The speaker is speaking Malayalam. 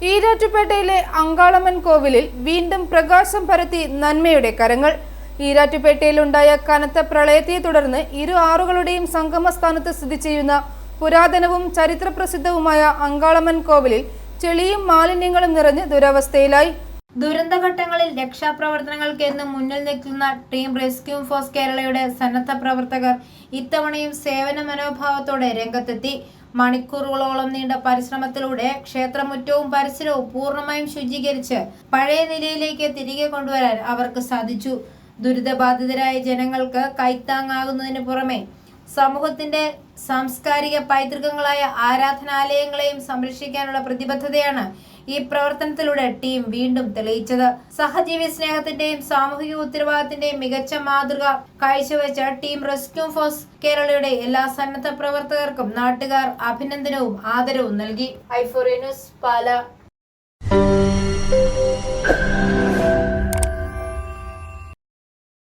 ഈരാറ്റുപേട്ടയിലെ അങ്കാളമ്മൻ കോവിലിൽ വീണ്ടും പ്രകാശം പരത്തി നന്മയുടെ കരങ്ങൾ. ഈരാറ്റുപേട്ടയിലുണ്ടായ കനത്ത പ്രളയത്തെ തുടർന്ന് ഇരു ആറുകളുടെയും സംഗമസ്ഥാനത്ത് സ്ഥിതി ചെയ്യുന്ന പുരാതനവും ചരിത്രപ്രസിദ്ധവുമായ അങ്കാളമ്മൻ കോവിലിൽ ചെളിയും മാലിന്യങ്ങളും നിറഞ്ഞ് ദുരവസ്ഥയിലായി. ദുരന്തഘട്ടങ്ങളിൽ രക്ഷാപ്രവർത്തനങ്ങൾക്ക് എന്നും മുന്നിൽ നിൽക്കുന്ന ടീം റെസ്ക്യൂ ഫോഴ്സ് കേരളയുടെ സന്നദ്ധ പ്രവർത്തകർ ഇത്തവണയും സേവന മനോഭാവത്തോടെ രംഗത്തെത്തി. മണിക്കൂറുകളോളം നീണ്ട പരിശ്രമത്തിലൂടെ ക്ഷേത്രമുറ്റവും പരിസരവും പൂർണ്ണമായും ശുചീകരിച്ച് പഴയ നിലയിലേക്ക് തിരികെ കൊണ്ടുവരാൻ അവർക്ക് സാധിച്ചു. ദുരിതബാധിതരായ ജനങ്ങൾക്ക് കൈത്താങ്ങാകുന്നതിന് പുറമെ സമൂഹത്തിന്റെ സാംസ്കാരിക പൈതൃകങ്ങളായ ആരാധനാലയങ്ങളെയും സംരക്ഷിക്കാനുള്ള പ്രതിബദ്ധതയാണ് ഈ പ്രവർത്തനത്തിലൂടെ ടീം വീണ്ടും തെളിയിച്ചത്. സഹജീവി സ്നേഹത്തിന്റെയും സാമൂഹിക ഉത്തരവാദിത്തത്തിന്റെയും മികച്ച മാതൃക കാഴ്ചവെച്ച ടീം റെസ്ക്യൂ ഫോഴ്സ് കേരളയുടെ എല്ലാ സന്നദ്ധ പ്രവർത്തകർക്കും നാട്ടുകാർ അഭിനന്ദനവും ആദരവും നൽകി. ഐ4 ന്യൂസ്, പാലാ.